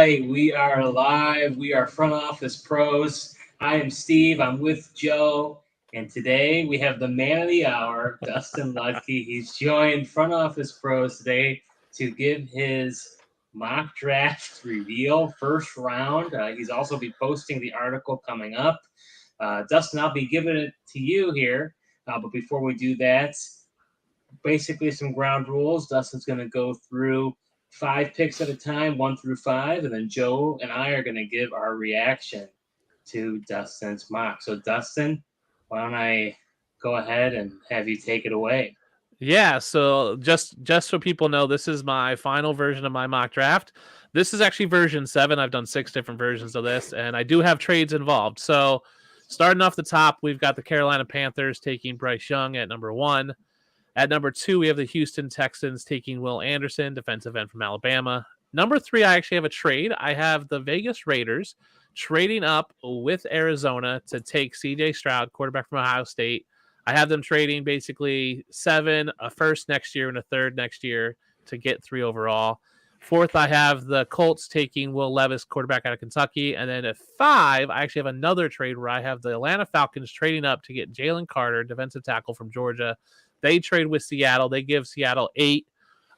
right, we are live. We are Front Office Pros. I am Steve. I'm with Joe. And today we have the man of the hour, Dustin Ludke. He's joined Front Office Pros today to give his mock draft reveal, first round. He's also be posting the article coming up. Dustin, I'll be giving it to you here. But before we do that, basically some ground rules. Dustin's going to go through 5 picks at a time, 1 through 5, and then Joe and I are going to give our reaction to Dustin's mock. So, Dustin, why don't I go ahead and have you take it away? Yeah, so just so people know, this is my final version of my mock draft. This is actually version 7. I've done 6 different versions of this, and I do have trades involved. So, starting off the top, we've got the Carolina Panthers taking Bryce Young at number 1. At number 2, we have the Houston Texans taking Will Anderson, defensive end from Alabama. Number 3, I actually have a trade. I have the Vegas Raiders trading up with Arizona to take C.J. Stroud, quarterback from Ohio State. I have them trading basically 7, a first next year and a third next year to get 3 overall. 4th, I have the Colts taking Will Levis, quarterback out of Kentucky. And then at 5, I actually have another trade where I have the Atlanta Falcons trading up to get Jalen Carter, defensive tackle from Georgia. They trade with Seattle. They give Seattle 8,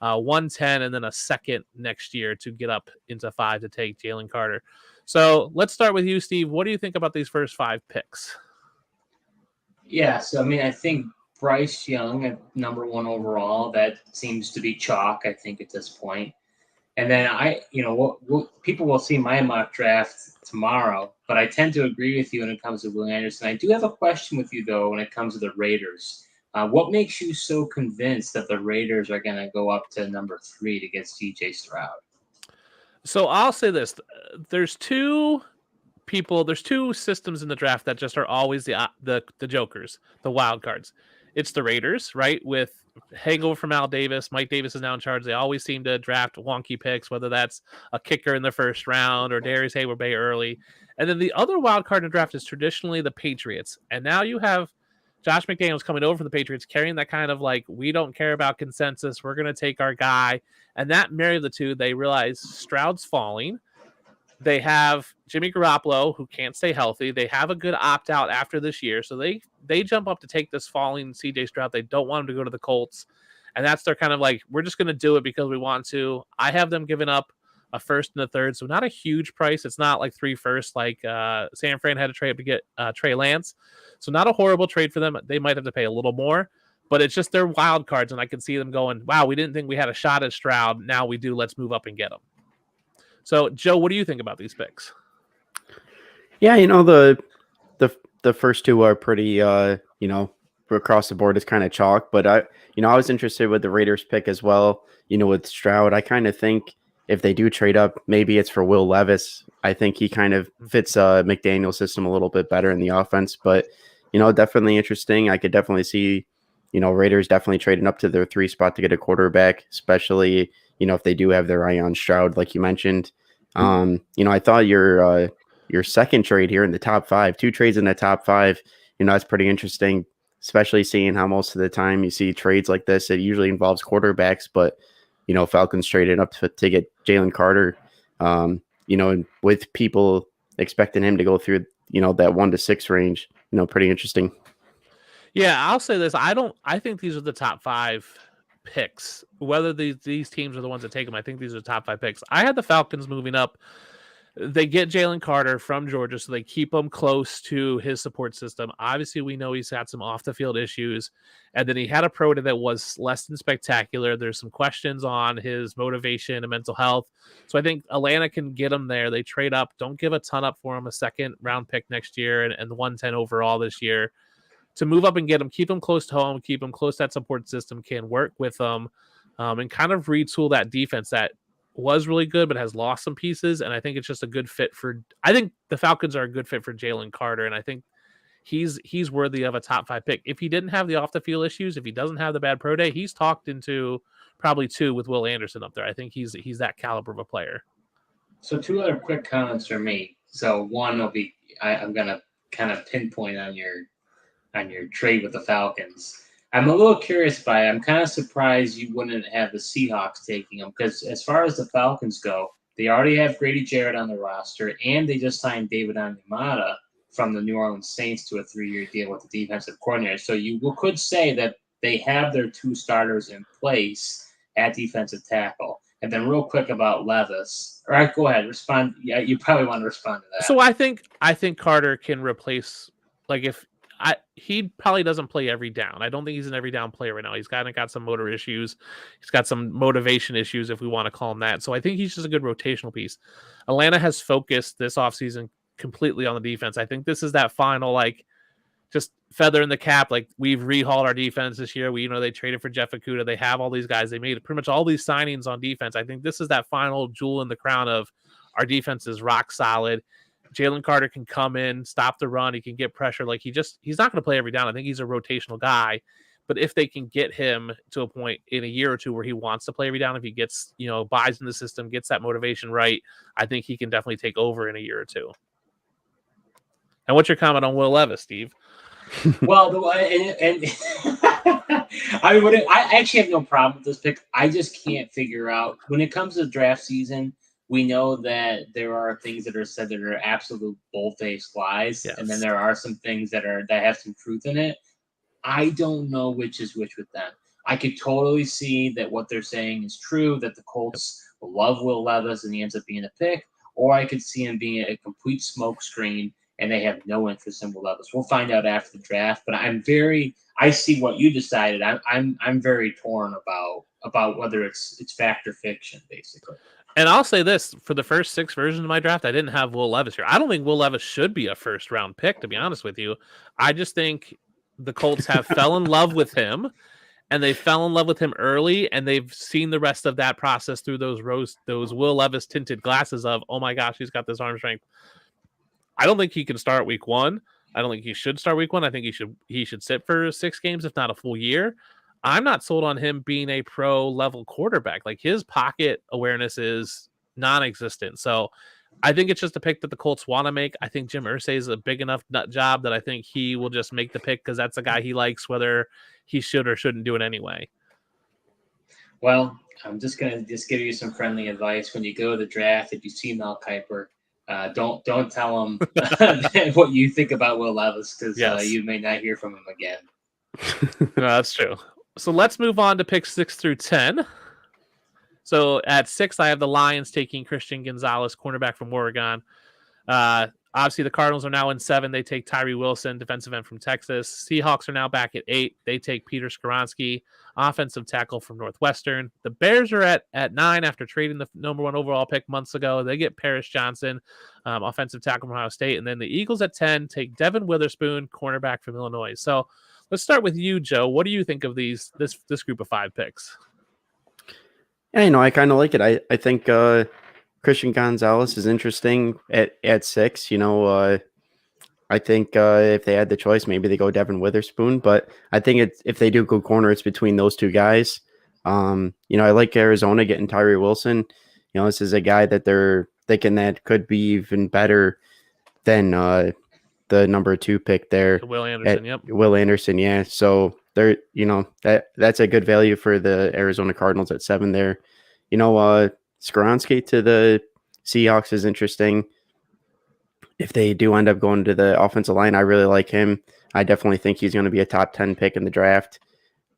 110, and then a second next year to get up into 5 to take Jalen Carter. So let's start with you, Steve. What do you think about these first 5 picks? Yeah, so I think Bryce Young at number 1 overall, that seems to be chalk, I think, at this point. And then what people will see my mock draft tomorrow, but I tend to agree with you when it comes to Will Anderson. I do have a question with you, though, when it comes to the Raiders. What makes you so convinced that the Raiders are going to go up to number 3 to get C.J. Stroud? So I'll say this. There's two systems in the draft that just are always the jokers, the wild cards. It's the Raiders, right, with hangover from Al Davis. Mike Davis is now in charge. They always seem to draft wonky picks, whether that's a kicker in the first round or Darius Hayward-Bay early. And then the other wild card in the draft is traditionally the Patriots. And now you have Josh McDaniels coming over from the Patriots, carrying that kind of like, we don't care about consensus. We're going to take our guy. And that married the two. They realize Stroud's falling. They have Jimmy Garoppolo, who can't stay healthy. They have a good opt-out after this year. So they jump up to take this falling C.J. Stroud. They don't want him to go to the Colts. And that's their kind of like, we're just going to do it because we want to. I have them giving up a first and a third. So not a huge price. It's not like 3 firsts like San Fran had to trade to get Trey Lance. So not a horrible trade for them. They might have to pay a little more, but it's just their wild cards. And I can see them going, wow, we didn't think we had a shot at Stroud. Now we do. Let's move up and get him. So, Joe, what do you think about these picks? Yeah, the first 2 are pretty, across the board is kind of chalk. But I was interested with the Raiders pick as well. With Stroud, I kind of think if they do trade up, maybe it's for Will Levis. I think he kind of fits McDaniel's system a little bit better in the offense. But, definitely interesting. I could definitely see, Raiders definitely trading up to their 3 spot to get a quarterback, especially, if they do have their eye on Stroud, like you mentioned. I thought your second trade here in the top 5, 2 trades in the top 5, that's pretty interesting, especially seeing how most of the time you see trades like this, it usually involves quarterbacks, but, Falcons traded up to get Jalen Carter, and with people expecting him to go through, that 1 to 6 range, pretty interesting. Yeah, I'll say this. I think these are the top 5 picks. Whether these teams are the ones that take them, I think these are the top 5 picks. I had the Falcons moving up. They get Jalen Carter from Georgia, so they keep him close to his support system. Obviously, we know he's had some off-the-field issues, and then he had a pro day that was less than spectacular. There's some questions on his motivation and mental health. So I think Atlanta can get him there. They trade up. Don't give a ton up for him, a second-round pick next year and the 110 overall this year. To move up and get him, keep him close to home, keep him close to that support system, can work with them, and kind of retool that defense that was really good but has lost some pieces. And I think it's just a good fit I think the Falcons are a good fit for Jalen Carter, and I think he's worthy of a top 5 pick. If he didn't have the off-the-field issues, if he doesn't have the bad pro day, he's talked into probably 2 with Will Anderson up there. I think he's that caliber of a player. So 2 other quick comments from me. So one will be, I'm going to kind of pinpoint on your trade with the Falcons. I'm a little curious by it. I'm kind of surprised you wouldn't have the Seahawks taking them, because as far as the Falcons go, They already have Grady Jarrett on the roster, and they just signed David Onyemata from the New Orleans Saints to a 3-year deal with the defensive coordinator. So you could say that they have their 2 starters in place at defensive tackle. And then real quick about Levis. All right, go ahead. Respond. Yeah, you probably want to respond to that. So I think Carter can replace, like, he probably doesn't play every down. I don't think he's an every down player right now. He's kind of got some motor issues. He's got some motivation issues, if we want to call him that. So I think he's just a good rotational piece. Atlanta has focused this offseason completely on the defense. I think this is that final, like, just feather in the cap. Like, we've rehauled our defense this year. They traded for Jeff Okudah. They have all these guys. They made pretty much all these signings on defense. I think this is that final jewel in the crown of our defense is rock solid. Jalen Carter can come in, stop the run. He can get pressure. Like, he's not going to play every down. I think he's a rotational guy. But if they can get him to a point in a year or two where he wants to play every down, if he gets, buys in the system, gets that motivation right, I think he can definitely take over in a year or two. And what's your comment on Will Levis, Steve? Well, I actually have no problem with this pick. I just can't figure out, when it comes to draft season, we know that there are things that are said that are absolute bull-faced lies, yes. And then there are some things that have some truth in it. I don't know which is which with them. I could totally see that what they're saying is true, that the Colts love Will Levis and he ends up being a pick, or I could see him being a complete smokescreen and they have no interest in Will Levis. We'll find out after the draft, but I see what you decided. I'm very torn about whether it's fact or fiction, basically. And I'll say this, for the first 6 versions of my draft, I didn't have Will Levis here. I don't think Will Levis should be a first-round pick, to be honest with you. I just think the Colts have fell in love with him, and they fell in love with him early, and they've seen the rest of that process through those Will Levis tinted glasses of, oh my gosh, he's got this arm strength. I don't think he can start week 1. I don't think he should start week 1. I think he should sit for 6 games, if not a full year. I'm not sold on him being a pro-level quarterback. Like, his pocket awareness is non-existent. So I think it's just a pick that the Colts want to make. I think Jim Irsay is a big enough nut job that I think he will just make the pick because that's a guy he likes, whether he should or shouldn't do it anyway. Well, I'm just going to give you some friendly advice. When you go to the draft, if you see Mel Kiper, don't tell him what you think about Will Levis, because you may not hear from him again. No, that's true. So let's move on to picks 6 through 10. So at 6, I have the Lions taking Christian Gonzalez, cornerback from Oregon. Obviously, the Cardinals are now in 7. They take Tyree Wilson, defensive end from Texas. Seahawks are now back at 8. They take Peter Skoronski, offensive tackle from Northwestern. The Bears are at 9 after trading the number 1 overall pick months ago. They get Paris Johnson, offensive tackle from Ohio State. And then the Eagles at 10 take Devin Witherspoon, cornerback from Illinois. So let's start with you, Joe. What do you think of this group of 5 picks? Yeah, I kind of like it. I think Christian Gonzalez is interesting at 6. I think if they had the choice, maybe they go Devin Witherspoon. But I think if they do go corner, it's between those 2 guys. I like Arizona getting Tyree Wilson. This is a guy that they're thinking that could be even better than the number 2 pick there. Will Anderson, yep. Will Anderson, yeah. So they're, that's a good value for the Arizona Cardinals at 7 there. Skoronski to the Seahawks is interesting. If they do end up going to the offensive line, I really like him. I definitely think he's going to be a top 10 pick in the draft.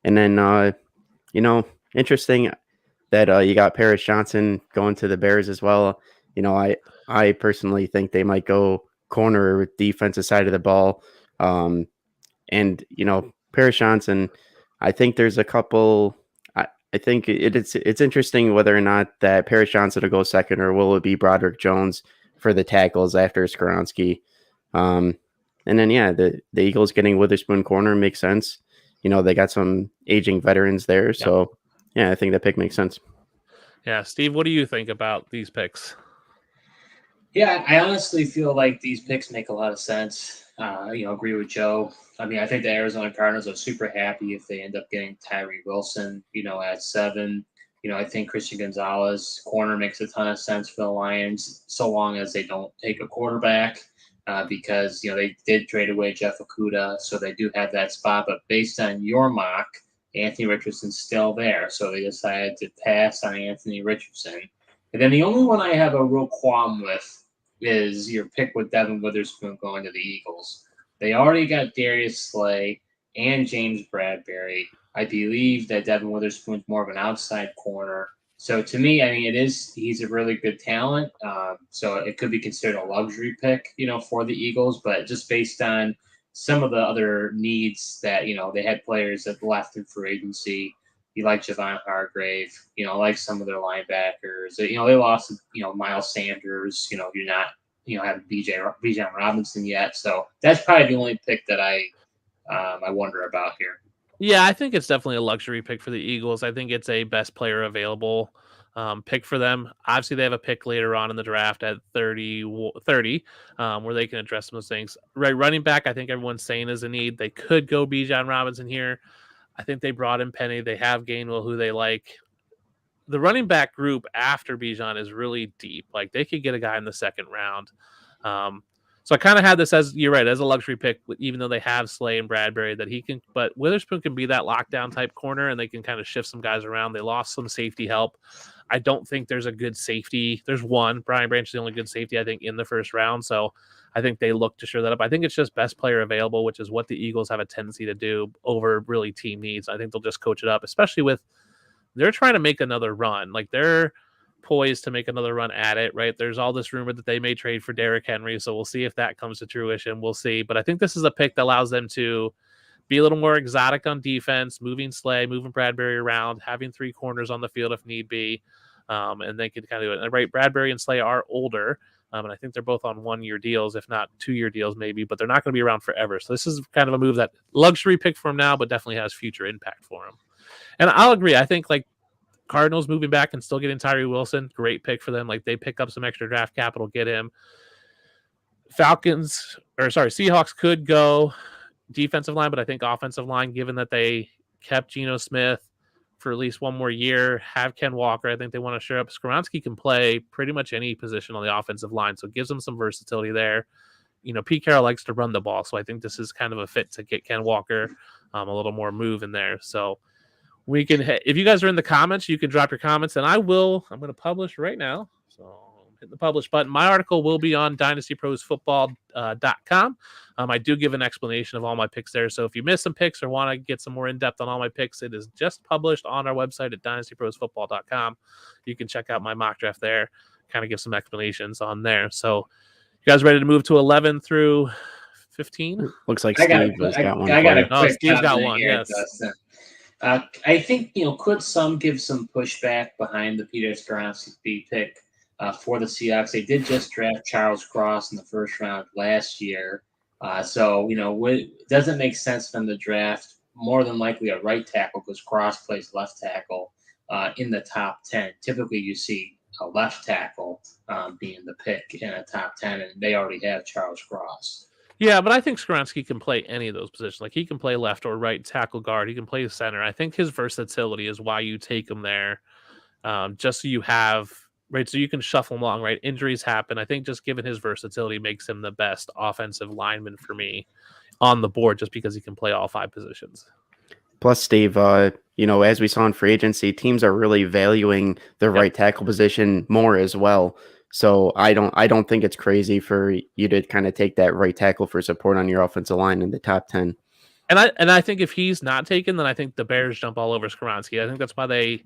And then, interesting that you got Paris Johnson going to the Bears as well. I personally think they might go corner with defensive side of the ball. And Paris Johnson, I think there's a couple. I think it's interesting whether or not that Paris Johnson will go second, or will it be Broderick Jones for the tackles after Skoronski. And then, the Eagles getting Witherspoon corner makes sense. They got some aging veterans there. Yeah. So, I think that pick makes sense. Yeah. Steve, what do you think about these picks? Yeah, I honestly feel like these picks make a lot of sense. Agree with Joe. I mean, I think the Arizona Cardinals are super happy if they end up getting Tyree Wilson, at 7. I think Christian Gonzalez, corner, makes a ton of sense for the Lions, so long as they don't take a quarterback, because, they did trade away Jeff Okudah, so they do have that spot. But based on your mock, Anthony Richardson's still there, so they decided to pass on Anthony Richardson. And then the only one I have a real qualm with is your pick with Devin Witherspoon going to the Eagles. They already got Darius Slay and James Bradbury. I believe that Devin Witherspoon's more of an outside corner. So to me, I mean, he's a really good talent. So it could be considered a luxury pick, for the Eagles. But just based on some of the other needs that they had players that left in free agency. You like Javon Hargrave, like some of their linebackers. They lost, Miles Sanders. You're not, having Bijan Robinson yet. So that's probably the only pick that I wonder about here. Yeah, I think it's definitely a luxury pick for the Eagles. I think it's a best player available pick for them. Obviously, they have a pick later on in the draft at 30, where they can address some of those things. Right, running back, I think everyone's saying is a need. They could go Bijan Robinson here. I think they brought in Penny. They have Gainwell, who they like. The running back group after Bijan is really deep. Like, they could get a guy in the second round. So I kind of had this as, you're right, as a luxury pick, even though they have Slay and Bradbury, that he can, but Witherspoon can be that lockdown type corner, and they can kind of shift some guys around. They lost some safety help. I don't think there's a good safety. There's one. Brian Branch is the only good safety, I think, in the first round. So I think they look to shore that up. I think it's just best player available, which is what the Eagles have a tendency to do over really team needs. I think they'll just coach it up, especially with they're trying to make another run. Like, they're poised to make another run at it, right? There's all this rumor that they may trade for Derrick Henry, so we'll see if that comes to fruition. We'll see. But I think this is a pick that allows them to be a little more exotic on defense, moving Slay, moving Bradbury around, having three corners on the field if need be. And they can kind of do it. And right, Bradbury and Slay are older, and I think they're both on 1-year deals, if not 2-year deals maybe, but they're not going to be around forever. So this is kind of a move that luxury pick for him now, but definitely has future impact for him. And I'll agree. I think, like, Cardinals moving back and still getting Tyree Wilson, great pick for them. Like, they pick up some extra draft capital, get him. Seahawks could go defensive line, but I think offensive line, given that they kept Geno Smith for at least one more year, have Ken Walker. I think they want to shore up. Skoronski can play pretty much any position on the offensive line, so it gives them some versatility there. Pete Carroll likes to run the ball, so I think this is kind of a fit to get Ken Walker a little more move in there. So we can, if you guys are in the comments, you can drop your comments, and I'm going to publish right now. So hit the publish button. My article will be on dynastyprosfootball.com. I do give an explanation of all my picks there. So if you missed some picks or want to get some more in-depth on all my picks, it is just published on our website at dynastyprosfootball.com. You can check out my mock draft there, kind of give some explanations on there. So you guys ready to move to 11 through 15? Looks like Steve has got one. Steve's got one, yes. Dustin. I think, could some give some pushback behind the Peter Skoronski pick for the Seahawks? They did just draft Charles Cross in the first round last year. So, does it make sense for them to draft more than likely a right tackle because Cross plays left tackle in the top 10? Typically, you see a left tackle being the pick in a top 10, and they already have Charles Cross. Yeah, but I think Skoronski can play any of those positions. Like, he can play left or right tackle guard. He can play center. I think his versatility is why you take him there, just so you have, right, so you can shuffle him along, right? Injuries happen. I think just given his versatility makes him the best offensive lineman for me on the board just because he can play all 5 positions. Plus, Steve, as we saw in free agency, teams are really valuing the right tackle position more as well. So I don't think it's crazy for you to kind of take that right tackle for support on your offensive line in the top 10. And I think if he's not taken, then I think the Bears jump all over Skoronski. I think that's why the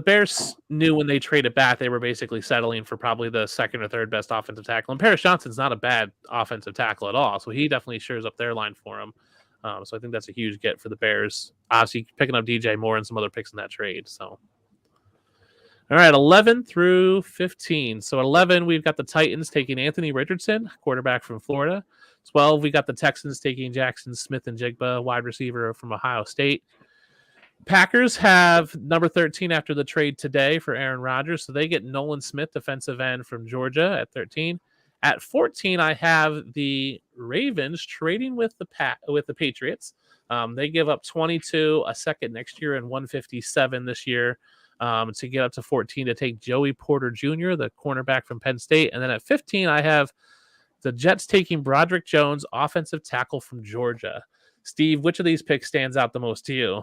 Bears knew when they traded back, they were basically settling for probably the second or third best offensive tackle. And Paris Johnson's not a bad offensive tackle at all. So he definitely shores up their line for him. So I think that's a huge get for the Bears. Obviously picking up DJ Moore and some other picks in that trade. So. All right, 11 through 15. So at 11, we've got the Titans taking Anthony Richardson, quarterback from Florida. 12, we got the Texans taking Jackson Smith-Njigba, wide receiver from Ohio State. Packers have number 13 after the trade today for Aaron Rodgers, so they get Nolan Smith, defensive end from Georgia, at 13. At 14, I have the Ravens trading with the Patriots. They give up 22, a second next year, and 157 this year. To get up to 14 to take Joey Porter Jr., the cornerback from Penn State. And then at 15, I have the Jets taking Broderick Jones, offensive tackle from Georgia. Steve, which of these picks stands out the most to you?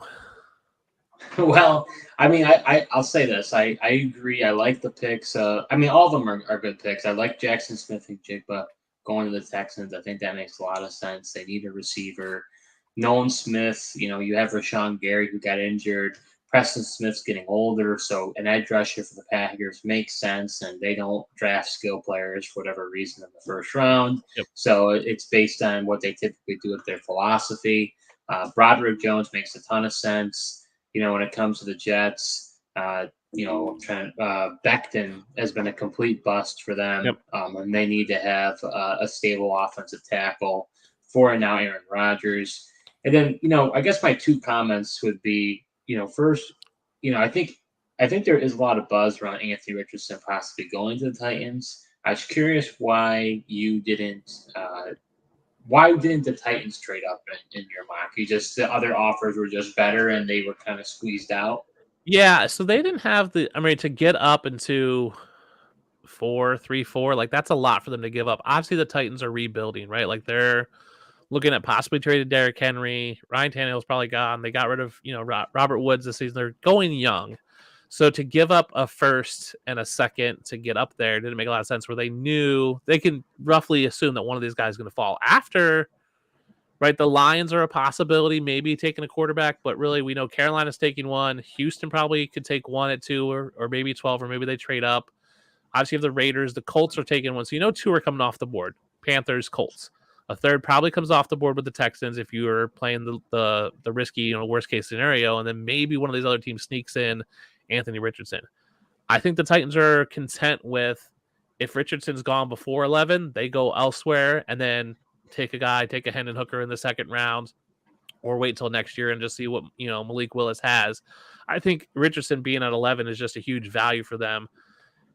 Well, I mean, I'll say this. I agree. I like the picks. I mean, all of them are good picks. I like Jackson Smith and Jigba going to the Texans. I think that makes a lot of sense. They need a receiver. Nolan Smith, you have Rashawn Gary who got injured. Preston Smith's getting older, so an edge rusher for the Packers makes sense, and they don't draft skill players for whatever reason in the first round. Yep. So it's based on what they typically do with their philosophy. Broderick Jones makes a ton of sense. When it comes to the Jets, Becton has been a complete bust for them, Yep. And they need to have a stable offensive tackle for now Aaron Rodgers. And then, I guess my two comments would be, first, I think there is a lot of buzz around Anthony Richardson possibly going to the Titans. I was curious why didn't the Titans trade up in your mock? The other offers were just better and they were kind of squeezed out? Yeah, so they didn't have to get up into 4-3-4, like that's a lot for them to give up. Obviously, the Titans are rebuilding, right? Like they're looking at possibly trading Derrick Henry. Ryan Tannehill's probably gone. They got rid of, Robert Woods this season. They're going young. So to give up a first and a second to get up there didn't make a lot of sense, where they knew they can roughly assume that one of these guys is going to fall after, right? The Lions are a possibility, maybe taking a quarterback, but really we know Carolina's taking one. Houston probably could take one at 2 or maybe 12, or maybe they trade up. Obviously, you have the Raiders. The Colts are taking one. So 2 are coming off the board. Panthers, Colts. A third probably comes off the board with the Texans if you are playing the risky, worst case scenario. And then maybe one of these other teams sneaks in Anthony Richardson. I think the Titans are content with, if Richardson's gone before 11, they go elsewhere and then take a Hendon Hooker in the second round, or wait till next year and just see what, Malik Willis has. I think Richardson being at 11 is just a huge value for them.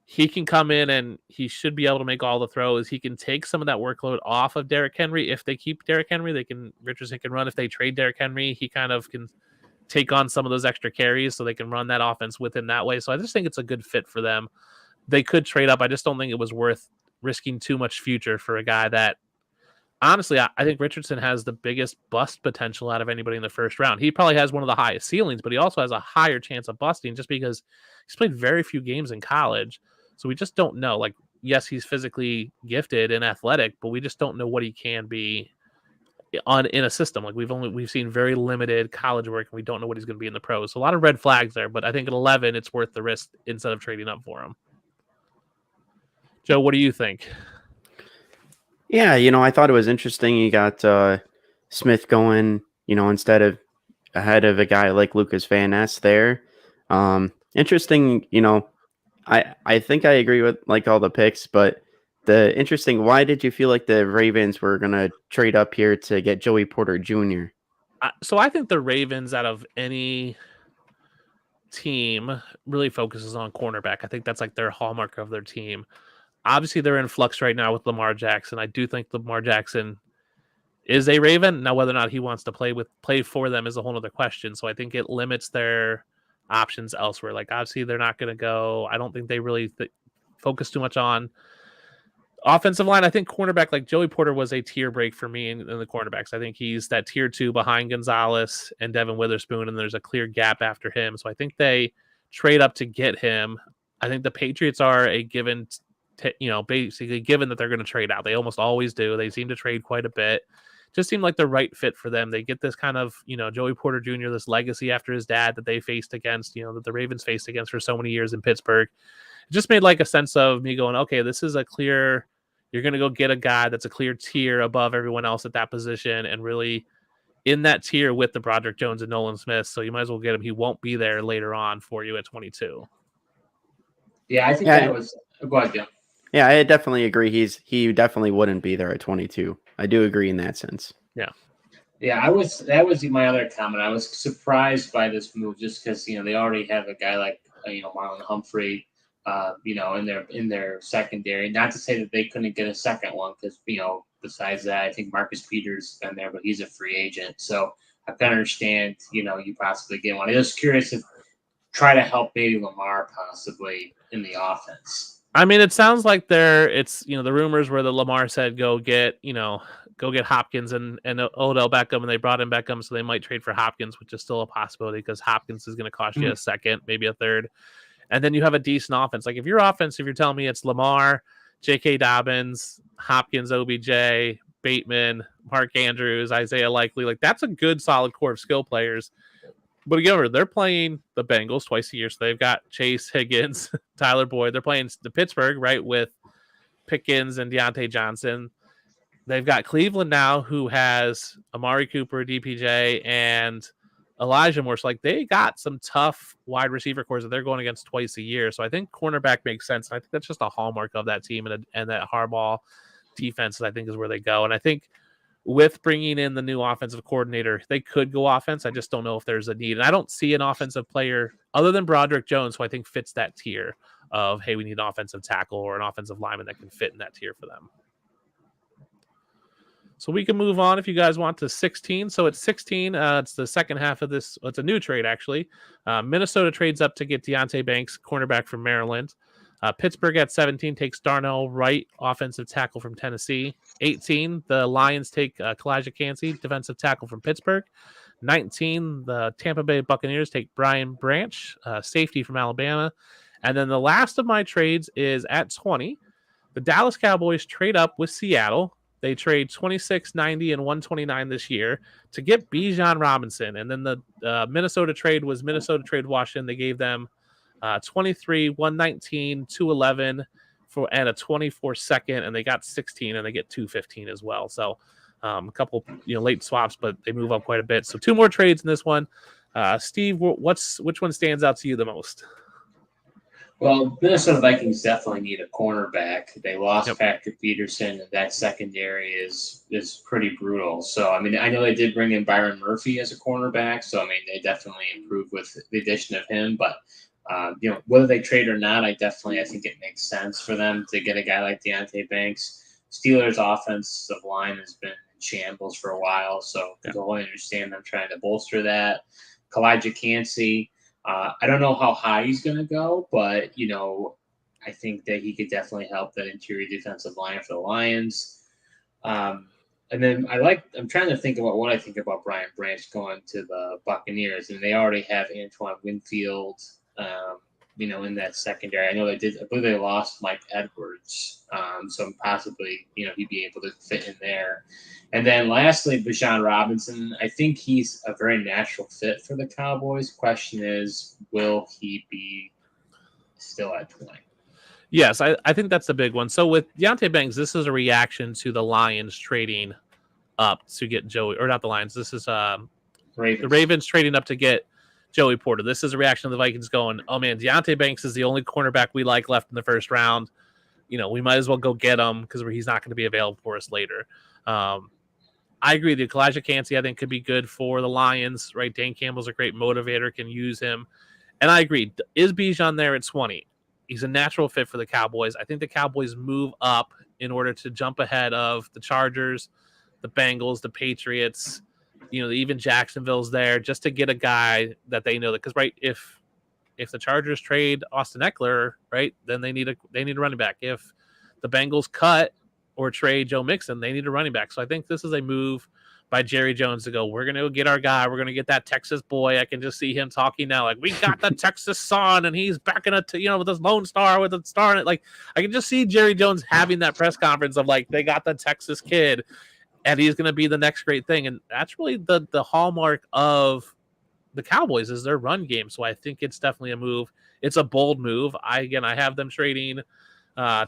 He can come in and he should be able to make all the throws. He can take some of that workload off of Derrick Henry. If they keep Derrick Henry, Richardson can run. If they trade Derrick Henry, he kind of can take on some of those extra carries so they can run that offense with him that way. So I just think it's a good fit for them. They could trade up. I just don't think it was worth risking too much future for a guy that, honestly, I think Richardson has the biggest bust potential out of anybody in the first round. He probably has one of the highest ceilings, but he also has a higher chance of busting just because he's played very few games in college. So we just don't know. Like, yes, he's physically gifted and athletic, but we just don't know what he can be in a system. Like we've seen very limited college work, and we don't know what he's going to be in the pros. So a lot of red flags there, but I think at 11, it's worth the risk instead of trading up for him. Joe, what do you think? Yeah, I thought it was interesting. You got Smith going, instead of ahead of a guy like Lucas Van Ness there. Interesting, I think I agree with like all the picks, but why did you feel like the Ravens were going to trade up here to get Joey Porter Jr.? So I think the Ravens, out of any team, really focuses on cornerback. I think that's like their hallmark of their team. Obviously, they're in flux right now with Lamar Jackson. I do think Lamar Jackson is a Raven. Now, whether or not he wants to play for them is a whole other question. So I think it limits their options elsewhere. Like, obviously, they're not going to go. I don't think they really focus too much on offensive line. I think cornerback, like Joey Porter, was a tier break for me in the cornerbacks. I think he's that tier 2 behind Gonzalez and Devin Witherspoon, and there's a clear gap after him. So I think they trade up to get him. I think the Patriots are a given, basically given that they're going to trade out. They almost always do. They seem to trade quite a bit. Just seemed like the right fit for them. They get this kind of, Joey Porter Jr., this legacy after his dad that they faced against, that the Ravens faced against for so many years in Pittsburgh. It just made like a sense of me going, okay, this is a clear, you're going to go get a guy that's a clear tier above everyone else at that position and really in that tier with the Broderick Jones and Nolan Smith. So you might as well get him. He won't be there later on for you at 22. Yeah, I think that was – go ahead, Jim. Yeah, I definitely agree. He definitely wouldn't be there at 22. I do agree in that sense. Yeah. Yeah, that was my other comment. I was surprised by this move just because, they already have a guy like, Marlon Humphrey, in their secondary. Not to say that they couldn't get a second one because, besides that, I think Marcus Peters has been there, but he's a free agent. So I can understand, you possibly get one. I was curious if try to help maybe Lamar possibly in the offense. I mean, it sounds like the rumors were that Lamar said, go get, go get Hopkins and Odell Beckham, and they brought in Beckham, so they might trade for Hopkins, which is still a possibility because Hopkins is going to cost you a second, maybe a third. And then you have a decent offense. Like if you're telling me it's Lamar, J.K. Dobbins, Hopkins, OBJ, Bateman, Mark Andrews, Isaiah Likely, like that's a good solid core of skill players. But again, they're playing the Bengals twice a year, so they've got Chase, Higgins, Tyler Boyd. They're playing the Pittsburgh, right, with Pickens and Deontay Johnson. They've got Cleveland now, who has Amari Cooper, DPJ, and Elijah Moore. So, like, they got some tough wide receiver cores that they're going against twice a year. So I think cornerback makes sense. And I think that's just a hallmark of that team, and that Harbaugh defense, I think, is where they go. And I think with bringing in the new offensive coordinator, they could go offense. I just don't know if there's a need. And I don't see an offensive player other than Broderick Jones, who I think fits that tier of, hey, we need an offensive tackle or an offensive lineman that can fit in that tier for them. So we can move on if you guys want to 16. So it's 16. It's the second half of this. It's a new trade, actually. Minnesota trades up to get Deontay Banks, cornerback from Maryland. Pittsburgh at 17 takes Darnell Wright, offensive tackle from Tennessee. 18, the Lions take Kalijah Cansey, defensive tackle from Pittsburgh. 19, the Tampa Bay Buccaneers take Brian Branch, safety from Alabama. And then the last of my trades is at 20. The Dallas Cowboys trade up with Seattle. They trade 26, 90, and 129 this year to get Bijan Robinson. And then the Minnesota trade was Minnesota trade Washington. They gave them 23, 119, 211 and a 24 second, and they got 16, and they get 215 as well. So a couple late swaps, but they move up quite a bit. So two more trades in this one. Steve, which one stands out to you the most? Well, Minnesota Vikings definitely need a cornerback. They lost Patrick Peterson, and that secondary is pretty brutal. So, I mean, I know they did bring in Byron Murphy as a cornerback, so, I mean, they definitely improved with the addition of him. But, whether they trade or not, I think it makes sense for them to get a guy like Deontay Banks. Steelers' offensive line has been in shambles for a while, so I totally understand them trying to bolster that. Kalijah Cansey. I don't know how high he's going to go, but, I think that he could definitely help that interior defensive line for the Lions. And then I'm trying to think about what I think about Brian Branch going to the Buccaneers. And they already have Antoine Winfield, in that secondary. I know I believe they lost Mike Edwards. So possibly, he'd be able to fit in there. And then lastly, Bijan Robinson, I think he's a very natural fit for the Cowboys. Question is, will he be still at 20? Yes, I think that's the big one. So with Deontay Banks, this is a reaction to the Lions trading up to get Joey, or not the Lions. This is the Ravens trading up to get Joey Porter. This is a reaction to the Vikings going, oh man, Deontay Banks is the only cornerback we like left in the first round. We might as well go get him because he's not going to be available for us later. I agree. The Kalijah Cansey, I think, could be good for the Lions, right? Dan Campbell's a great motivator, can use him. And I agree. Is Bijan there at 20? He's a natural fit for the Cowboys. I think the Cowboys move up in order to jump ahead of the Chargers, the Bengals, the Patriots, even Jacksonville's there just to get a guy that they know that, because right, if the Chargers trade Austin Eckler, right, then they need a running back. If the Bengals cut or trade Joe Mixon, they need a running back. So I think this is a move by Jerry Jones to go, we're going to get our guy. We're going to get that Texas boy. I can just see him talking now. Like, we got the Texas son, and he's backing it to, with this Lone Star with a star in it. Like, I can just see Jerry Jones having that press conference of like, they got the Texas kid, and he's going to be the next great thing. And that's really the hallmark of the Cowboys is their run game. So I think it's definitely a move. It's a bold move. I have them trading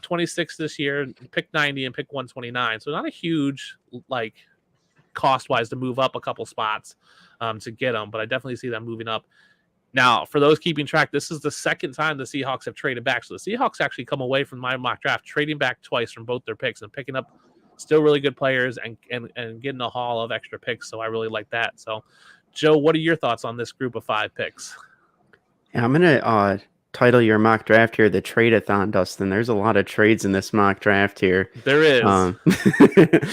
26 this year, pick 90 and pick 129. So not a huge cost-wise to move up a couple spots to get them, but I definitely see them moving up. Now, for those keeping track, this is the second time the Seahawks have traded back. So the Seahawks actually come away from my mock draft trading back twice from both their picks and picking up still really good players and getting a haul of extra picks. So I really like that. So, Joe, what are your thoughts on this group of 5 picks? Yeah, I'm going to title your mock draft here the Trade-a-thon, Dustin. There's a lot of trades in this mock draft here. There is.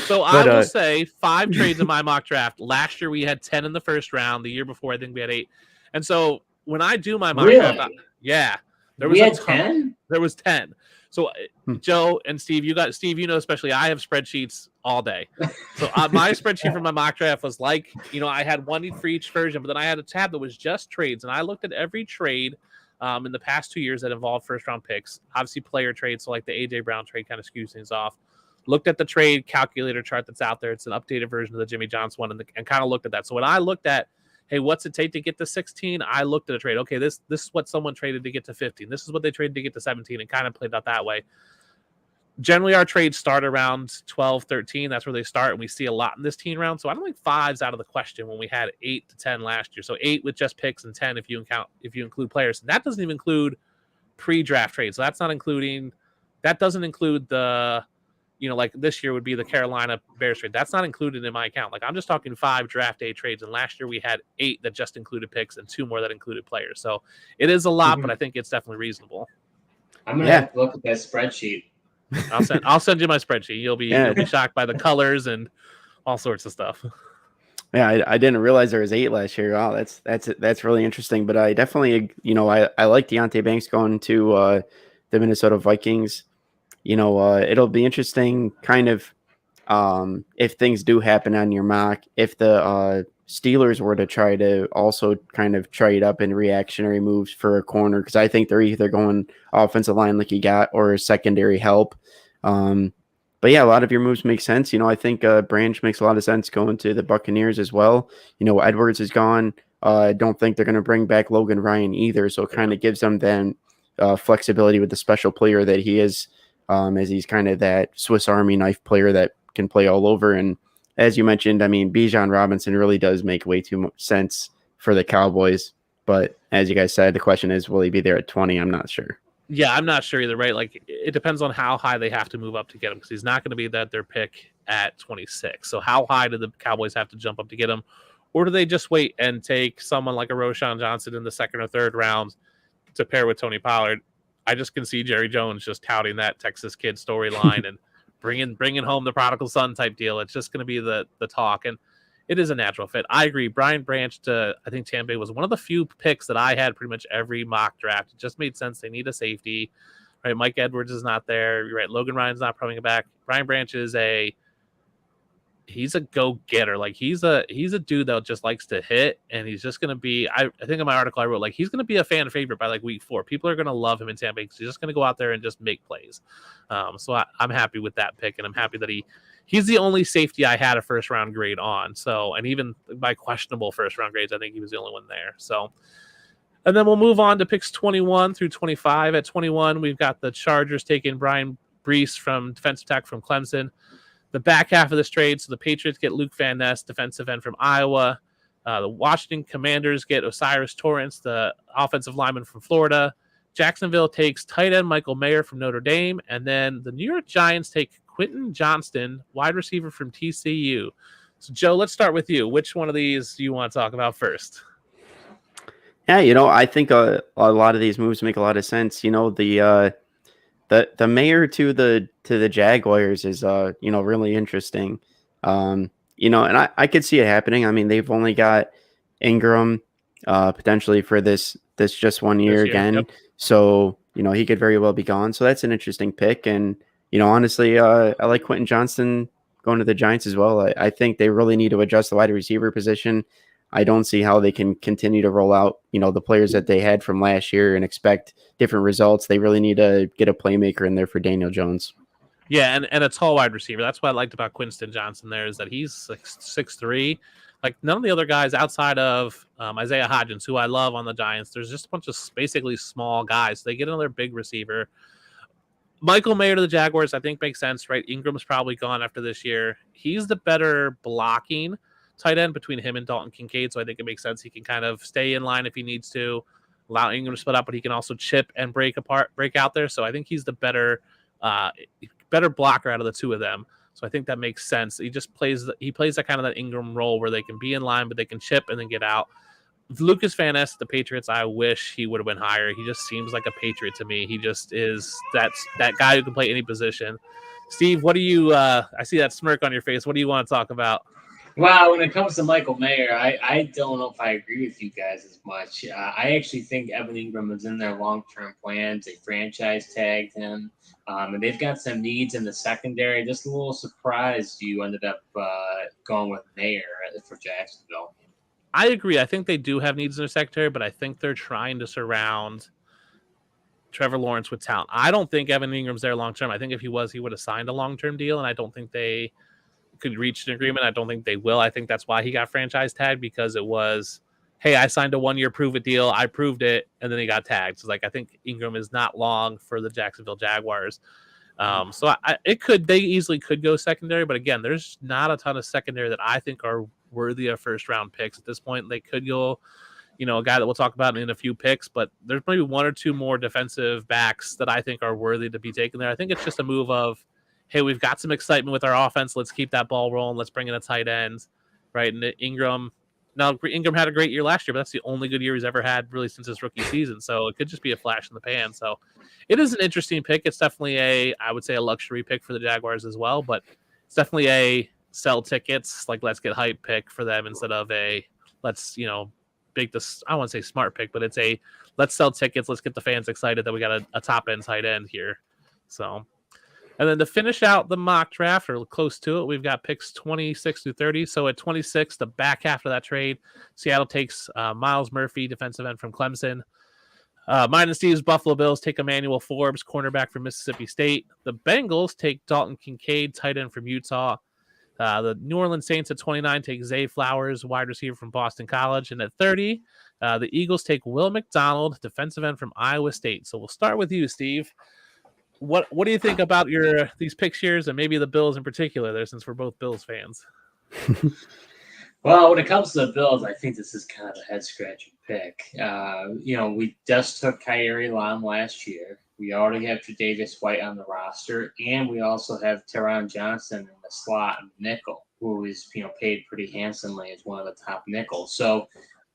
So I will say 5 trades in my mock draft. Last year we had 10 in the first round. The year before I think we had 8. And so when I do my mock draft, there was 10. There was 10. So Joe and Steve, especially I have spreadsheets all day. So my spreadsheet for my mock draft was like, I had one for each version, but then I had a tab that was just trades, and I looked at every trade in the past 2 years that involved first round picks. Obviously, player trades, so like the AJ Brown trade kind of skews things off. Looked at the trade calculator chart that's out there. It's an updated version of the Jimmy Johnson one, and kind of looked at that. So when I looked at, hey, what's it take to get to 16? I looked at a trade. Okay, this is what someone traded to get to 15. This is what they traded to get to 17, and kind of played out that way. Generally, our trades start around 12, 13. That's where they start, and we see a lot in this teen round. So I don't think 5's out of the question when we had 8 to 10 last year. So 8 with just picks and 10 if you include players. And that doesn't even include pre-draft trades. So that doesn't include the, like this year would be the Carolina Bears trade. That's not included in my account. Like I'm just talking 5 draft day trades, and last year we had 8 that just included picks and 2 more that included players. So it is a lot, but I think it's definitely reasonable. I'm gonna have to look at that spreadsheet. I'll send you my spreadsheet. You'll be shocked by the colors and all sorts of stuff. Yeah, I didn't realize there was 8 last year. Wow, that's really interesting. But I definitely, I like Deonte Banks going to the Minnesota Vikings. It'll be interesting, kind of, if things do happen on your mock. If the Steelers were to try to also kind of trade up in reactionary moves for a corner, because I think they're either going offensive line like you got or secondary help. But yeah, a lot of your moves make sense. I think Branch makes a lot of sense going to the Buccaneers as well. Edwards is gone. I don't think they're going to bring back Logan Ryan either. So it kind of gives them then flexibility with the special player that he is, as he's kind of that Swiss Army knife player that can play all over. And as you mentioned, Bijan Robinson really does make way too much sense for the Cowboys. But as you guys said, the question is, will he be there at 20? I'm not sure. Yeah, I'm not sure either, right? Like, it depends on how high they have to move up to get him, because he's not going to be their pick at 26. So how high do the Cowboys have to jump up to get him? Or do they just wait and take someone like a Roshan Johnson in the 2nd or 3rd round to pair with Tony Pollard? I just can see Jerry Jones just touting that Texas kid storyline and bringing home the prodigal son type deal. It's just going to be the talk, and it is a natural fit. I agree. Brian Branch to, I think, Tampa Bay was one of the few picks that I had pretty much every mock draft. It just made sense. They need a safety, right? Mike Edwards is not there. You're right. Logan Ryan's not coming back. Brian Branch is he's a go-getter. Like he's a dude that just likes to hit, and he's just going to be, I think in my article I wrote, like, he's going to be a fan favorite by like week 4. People are going to love him in Tampa because he's just going to go out there and just make plays. So I'm happy with that pick, and I'm happy that he's the only safety I had a first round grade on. So, and even by questionable first round grades, I think he was the only one there. So, and then we'll move on to picks 21 through 25. At 21, we've got the Chargers taking Brian Brees from defensive tackle from Clemson. The back half of this trade, so the Patriots get Luke Van Ness, defensive end from Iowa. The Washington Commanders get Osiris Torrance, the offensive lineman from Florida. Jacksonville takes tight end Michael Mayer from Notre Dame. And then the New York Giants take Quentin Johnston, wide receiver from TCU. So, Joe, let's start with you. Which one of these do you want to talk about first? Yeah, I think a lot of these moves make a lot of sense. The Mayor to the Jaguars is really interesting. And I could see it happening. They've only got Ingram potentially for this just 1 year again. Yep. So, he could very well be gone. So that's an interesting pick. And, honestly, I like Quentin Johnston going to the Giants as well. I think they really need to adjust the wide receiver position. I don't see how they can continue to roll out, the players that they had from last year and expect different results. They really need to get a playmaker in there for Daniel Jones. Yeah, and a tall wide receiver. That's what I liked about Quentin Johnston there, is that he's like 6'3". Like, none of the other guys outside of Isaiah Hodgins, who I love on the Giants, there's just a bunch of basically small guys. So they get another big receiver. Michael Mayer to the Jaguars, I think, makes sense, right? Ingram's probably gone after this year. He's the better blocking tight end between him and Dalton Kincaid, so I think it makes sense. He can kind of stay in line if he needs to, allow Ingram to split up, but he can also chip and break out there. So I think he's the better blocker out of the two of them. So I think that makes sense. He plays that kind of that Ingram role where they can be in line, but they can chip and then get out. Lucas Van Ness, the Patriots, I wish he would have been higher. He just seems like a Patriot to me. He just is that guy who can play any position. Steve, what do you I see that smirk on your face. What do you want to talk about? Well, when it comes to Michael Mayer, I don't know if I agree with you guys as much. I actually think Evan Ingram is in their long-term plans. They franchise tagged him, and they've got some needs in the secondary. Just a little surprised you ended up going with Mayer for Jacksonville. I agree. I think they do have needs in their secondary, but I think they're trying to surround Trevor Lawrence with talent. I don't think Evan Ingram's there long term. I think if he was, he would have signed a long-term deal, and I don't think they could reach an agreement. I don't think they will. I think that's why he got franchise tagged, because it was, hey, I signed a 1-year prove it deal. I proved it, and then he got tagged. So I think Ingram is not long for the Jacksonville Jaguars. So they easily could go secondary, but again, there's not a ton of secondary that I think are worthy of first round picks at this point. They could go, a guy that we'll talk about in a few picks, but there's maybe one or two more defensive backs that I think are worthy to be taken there. I think it's just a move of, hey, we've got some excitement with our offense. Let's keep that ball rolling. Let's bring in a tight end, right? And Ingram had a great year last year, but that's the only good year he's ever had really since his rookie season. So it could just be a flash in the pan. So it is an interesting pick. It's definitely I would say a luxury pick for the Jaguars as well, but it's definitely a sell tickets, let's get hype pick for them instead of a let's, big this, I won't say smart pick, but it's a let's sell tickets. Let's get the fans excited that we got a top end tight end here. So, and then to finish out the mock draft, or close to it, we've got picks 26 through 30. So at 26, the back half of that trade, Seattle takes Miles Murphy, defensive end from Clemson. Mine and Steve's Buffalo Bills take Emmanuel Forbes, cornerback from Mississippi State. The Bengals take Dalton Kincaid, tight end from Utah. The New Orleans Saints at 29 take Zay Flowers, wide receiver from Boston College. And at 30, the Eagles take Will McDonald, defensive end from Iowa State. So we'll start with you, Steve. What do you think about these picks here, and maybe the Bills in particular there, since we're both Bills fans? Well, when it comes to the Bills, I think this is kind of a head-scratching pick. We just took Kyrie Lam last year. We already have Tre'Davious White on the roster, and we also have Teron Johnson in the slot and nickel, who is paid pretty handsomely as one of the top nickels. So,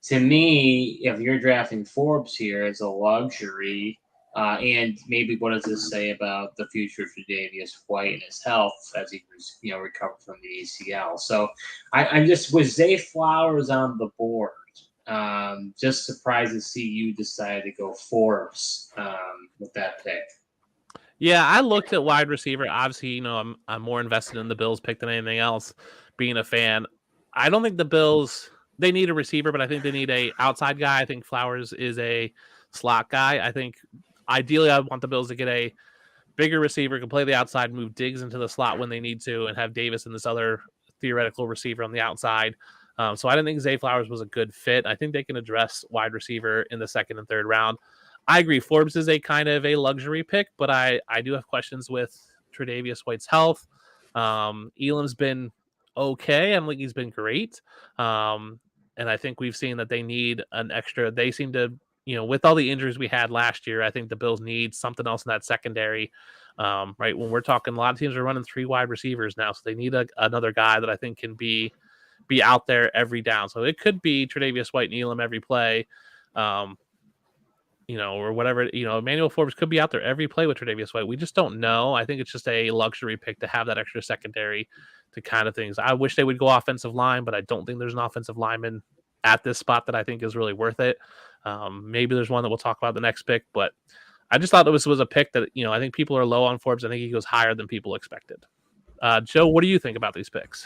to me, if you're drafting Forbes here as a luxury, and maybe what does this say about the future for Tre'Davious White and his health as he recovered from the ACL? So I'm just with Zay Flowers on the board. Just surprised to see you decide to go Forbes with that pick. Yeah, I looked at wide receiver. Obviously, I'm more invested in the Bills pick than anything else. Being a fan, I don't think the Bills they need a receiver, but I think they need a outside guy. I think Flowers is a slot guy. I think ideally, I want the Bills to get a bigger receiver, can play the outside, move Diggs into the slot when they need to, and have Davis and this other theoretical receiver on the outside. So I didn't think Zay Flowers was a good fit. I think they can address wide receiver in the second and third round. I agree. Forbes is a kind of a luxury pick, but I do have questions with Tre'Davious White's health. Elam's been okay. I don't think he's been great. And I think we've seen that they need an extra. They seem to, with all the injuries we had last year, I think the Bills need something else in that secondary. Right when we're talking, a lot of teams are running 3 wide receivers now, so they need another guy that I think can be out there every down. So it could be Tre'Davious White and Elam every play, or whatever. Emmanuel Forbes could be out there every play with Tre'Davious White. We just don't know. I think it's just a luxury pick to have that extra secondary to kind of things. I wish they would go offensive line, but I don't think there's an offensive lineman at this spot that I think is really worth it. Maybe there's one that we'll talk about the next pick, but I just thought this was a pick that, I think people are low on Forbes. I think he goes higher than people expected. Joe, what do you think about these picks?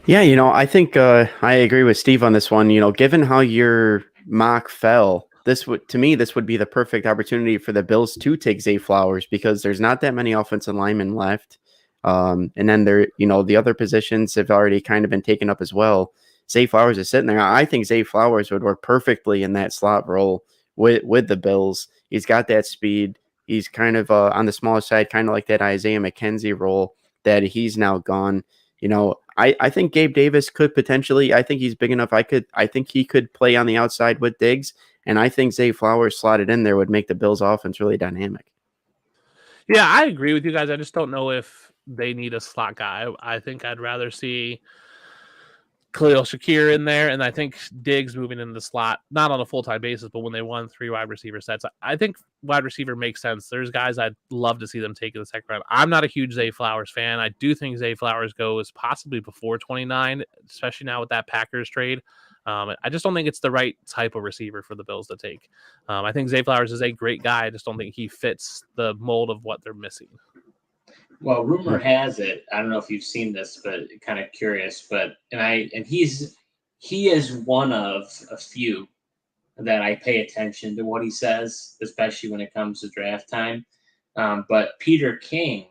Yeah, I think I agree with Steve on this one. Given how your mock fell, this would be the perfect opportunity for the Bills to take Zay Flowers, because there's not that many offensive linemen left. And then the other positions have already kind of been taken up as well. Zay Flowers is sitting there. I think Zay Flowers would work perfectly in that slot role with the Bills. He's got that speed. He's kind of on the smaller side, kind of like that Isaiah McKenzie role that he's now gone. I think Gabe Davis could potentially. I think he's big enough. I think he could play on the outside with Diggs, and I think Zay Flowers slotted in there would make the Bills' offense really dynamic. Yeah, I agree with you guys. I just don't know if they need a slot guy. I think I'd rather see Khalil Shakir in there, and I think Diggs moving into the slot, not on a full-time basis, but when they won 3 wide receiver sets. I think wide receiver makes sense. There's guys I'd love to see them take in the second round. I'm not a huge Zay Flowers fan. I do think Zay Flowers goes possibly before 29, especially now with that Packers trade. I just don't think it's the right type of receiver for the Bills to take. I think Zay Flowers is a great guy. I just don't think he fits the mold of what they're missing. Well, rumor has it, I don't know if you've seen this, but kind of curious, but he is one of a few that I pay attention to what he says, especially when it comes to draft time. But Peter King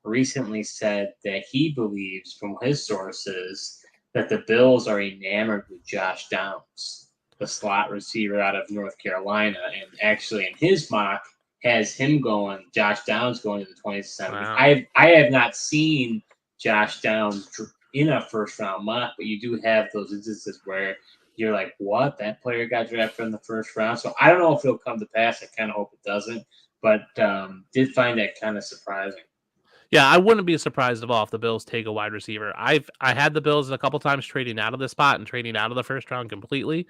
recently said that he believes from his sources that the Bills are enamored with Josh Downs, the slot receiver out of North Carolina, and actually in his mock has him going, Josh Downs going to the 27th. Wow. I have not seen Josh Downs in a first round mock, but you do have those instances where you're like, what? That player got drafted in the first round. So I don't know if it'll come to pass. I kind of hope it doesn't, but did find that kind of surprising. Yeah, I wouldn't be surprised at all if the Bills take a wide receiver. I had the Bills a couple times trading out of this spot and trading out of the first round completely,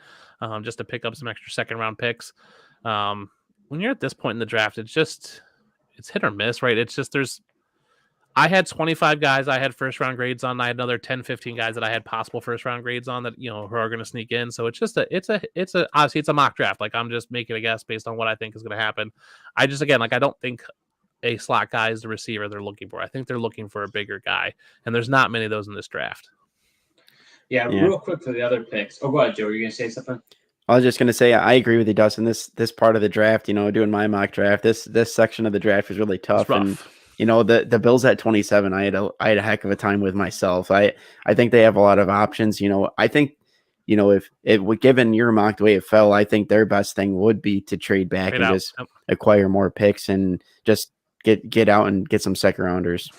just to pick up some extra second round picks. When you're at this point in the draft, it's hit or miss, right? It's just I had 25 guys I had first round grades on. I had another 10, 15 guys that I had possible first round grades on that, who are going to sneak in. So it's just obviously it's a mock draft. Like, I'm just making a guess based on what I think is going to happen. I don't think a slot guy is the receiver they're looking for. I think they're looking for a bigger guy, and there's not many of those in this draft. Yeah. Real quick for the other picks. Oh, go ahead, Joe. Were you going to say something? I was just gonna say I agree with you, Dustin. This part of the draft, doing my mock draft, this section of the draft is really tough. And the Bills at 27, I had a heck of a time with myself. I think they have a lot of options. I think if it would, given your mock the way it fell, I think their best thing would be to trade back and just acquire more picks and just get out and get some second rounders.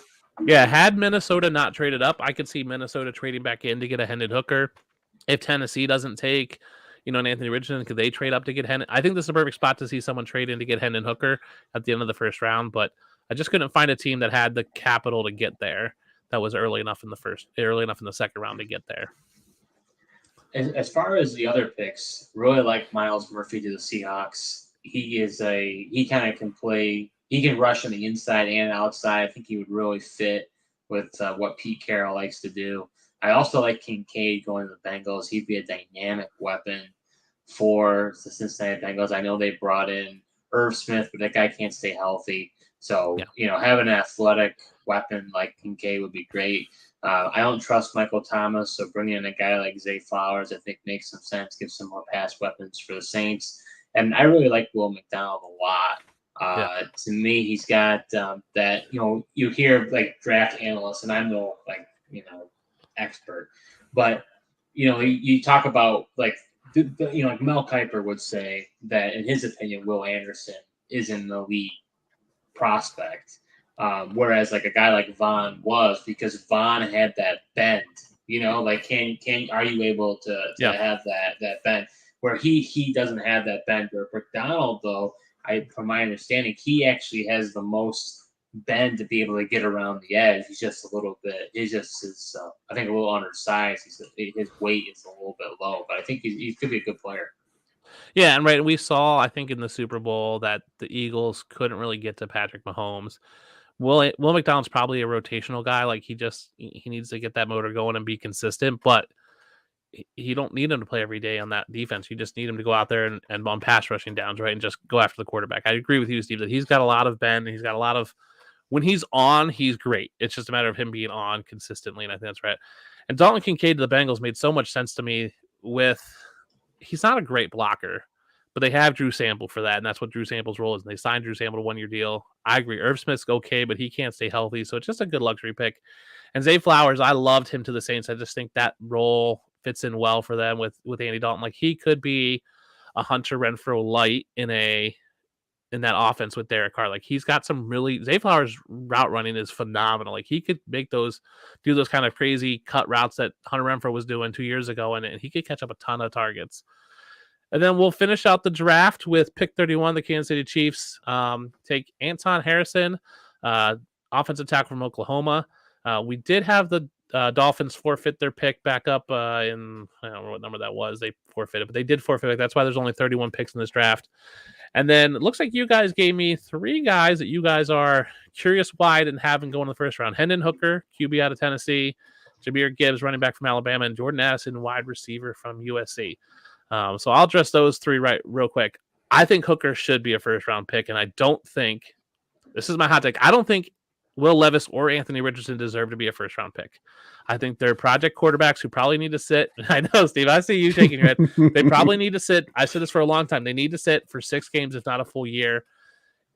Yeah, had Minnesota not traded up, I could see Minnesota trading back in to get a Hendon Hooker. If Tennessee doesn't take an Anthony Richardson, could they trade up to get Hendon? I think this is a perfect spot to see someone trade in to get Hendon Hooker at the end of the first round, but I just couldn't find a team that had the capital to get there that was early enough in the second round to get there. As far as the other picks, really like Myles Murphy to the Seahawks. He kind of can play. He can rush on the inside and outside. I think he would really fit with what Pete Carroll likes to do. I also like Kincaid going to the Bengals. He'd be a dynamic weapon for the Cincinnati Bengals. I know they brought in Irv Smith, but that guy can't stay healthy. So, having an athletic weapon like Kincaid would be great. I don't trust Michael Thomas, so bringing in a guy like Zay Flowers, I think, makes some sense, gives some more pass weapons for the Saints. And I really like Will McDonald a lot. To me, he's got that, you hear like draft analysts, and I'm no expert, but you talk about like like Mel Kiper would say that in his opinion Will Anderson is an elite prospect, whereas like a guy like Vaughn was, because Vaughn had that bend, like are you able to have that bend where he doesn't have that bend. Where McDonald, though, from my understanding, he actually has the most bend to be able to get around the edge. He's just a little bit. He's just I think a little undersized. His weight is a little bit low, but I think he could be a good player. Yeah, and we saw, I think, in the Super Bowl that the Eagles couldn't really get to Patrick Mahomes. Will McDonald's probably a rotational guy. Like, he needs to get that motor going and be consistent, but you don't need him to play every day on that defense. You just need him to go out there and on pass rushing downs, right, and just go after the quarterback. I agree with you, Steve, that he's got a lot of bend, and he's got a lot of. When he's on, he's great. It's just a matter of him being on consistently, and I think that's right. And Dalton Kincaid to the Bengals made so much sense to me. He's not a great blocker, but they have Drew Sample for that, and that's what Drew Sample's role is. And they signed Drew Sample to 1-year deal. I agree. Irv Smith's okay, but he can't stay healthy, so it's just a good luxury pick. And Zay Flowers, I loved him to the Saints. I just think that role fits in well for them with Andy Dalton. Like, he could be a Hunter Renfrow light in that offense with Derek Carr. Like, he's got some really. Zay Flowers' route running is phenomenal. Like, he could do those kind of crazy cut routes that Hunter Renfrow was doing 2 years ago, and he could catch up a ton of targets. And then we'll finish out the draft with pick 31, the Kansas City Chiefs. Take Anton Harrison, offensive tackle from Oklahoma. We did have the Dolphins forfeit their pick back up in, I don't know what number that was. They forfeited, but they did forfeit. That's why there's only 31 picks in this draft. And then it looks like you guys gave me 3 guys that you guys are curious why I didn't have them go in the first round. Hendon Hooker, QB out of Tennessee, Jahmyr Gibbs, running back from Alabama, and Jordan Addison, wide receiver from USC. So I'll address those 3 real quick. I think Hooker should be a first round pick, and I don't think, this is my hot take, I don't think Will Levis or Anthony Richardson deserve to be a first round pick. I think they're project quarterbacks who probably need to sit. I know, Steve, I see you shaking your head. They probably need to sit. I said this for a long time. They need to sit for 6 games, if not a full year.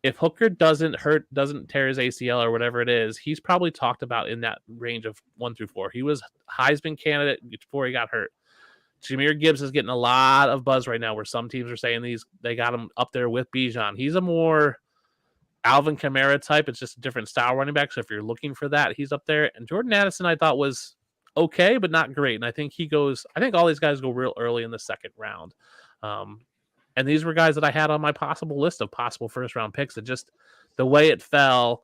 If Hooker doesn't tear his ACL or whatever it is, he's probably talked about in that range of 1 through 4. He was Heisman candidate before he got hurt. Jahmyr Gibbs is getting a lot of buzz right now where some teams are saying they got him up there with Bijan. He's a more Alvin Kamara type. It's just a different style running back. So if you're looking for that, he's up there. And Jordan Addison, I thought was okay, but not great. And I think all these guys go real early in the second round. And these were guys that I had on my possible list of possible first round picks. That just the way it fell,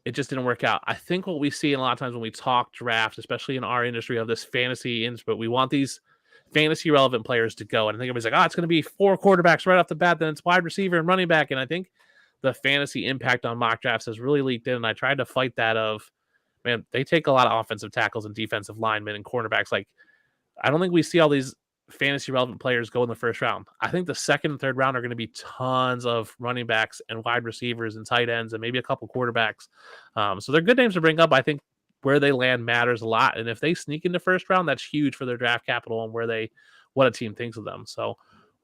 it just didn't work out. I think what we see in a lot of times when we talk draft, especially in our industry of this fantasy, but we want these fantasy relevant players to go. And I think everybody's like, it's going to be 4 quarterbacks right off the bat. Then it's wide receiver and running back. And I think the fantasy impact on mock drafts has really leaked in. And I tried to fight that of, man, they take a lot of offensive tackles and defensive linemen and cornerbacks. Like, I don't think we see all these fantasy relevant players go in the first round. I think the second and third round are going to be tons of running backs and wide receivers and tight ends and maybe a couple quarterbacks. So they're good names to bring up. I think where they land matters a lot. And if they sneak into first round, that's huge for their draft capital and what a team thinks of them. So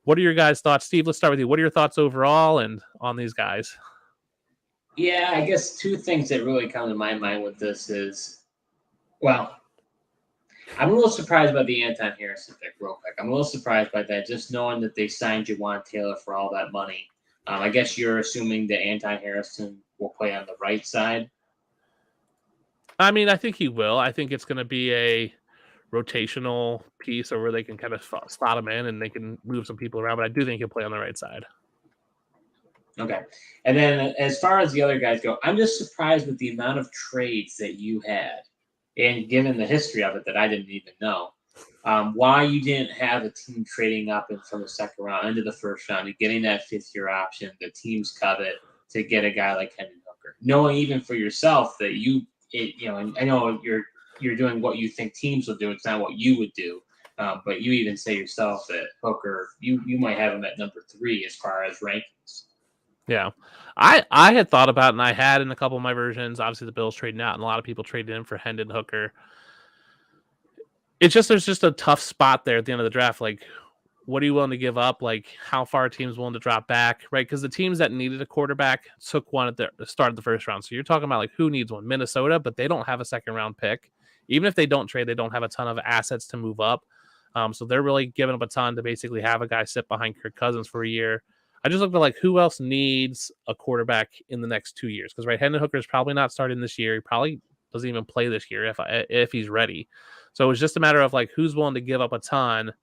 what are your guys' thoughts? Steve, let's start with you. What are your thoughts overall and on these guys? Yeah, I guess 2 things that really come to my mind with this is, well, I'm a little surprised by the Anton Harrison pick real quick. I'm a little surprised by that, just knowing that they signed Jawan Taylor for all that money. I guess you're assuming that Anton Harrison will play on the right side. I mean, I think he will. I think it's going to be a rotational piece or where they can kind of slot him in and they can move some people around, but I do think he'll play on the right side. Okay. And then as far as the other guys go, I'm just surprised with the amount of trades that you had, and given the history of it that I didn't even know, why you didn't have a team trading up from the second round into the first round and getting that 5th-year option the teams covet to get a guy like Hendon Hooker, knowing even for yourself that and I know you're doing what you think teams will do. It's not what you would do. But you even say yourself that Hooker, you might have him at number 3 as far as rankings. Yeah. I had thought about it, and I had in a couple of my versions, obviously the Bills trading out, and a lot of people traded in for Hendon Hooker. It's just, there's just a tough spot there at the end of the draft. Like, what are you willing to give up? Like, how far are teams willing to drop back, right? Because the teams that needed a quarterback took one at the start of the first round. So you're talking about, like, who needs one? Minnesota, but they don't have a second-round pick. Even if they don't trade, they don't have a ton of assets to move up. So they're really giving up a ton to basically have a guy sit behind Kirk Cousins for a year. I just looked at, like, who else needs a quarterback in the next 2 years? Because, right, Hendon Hooker is probably not starting this year. He probably doesn't even play this year if he's ready. So it was just a matter of, like, who's willing to give up a ton.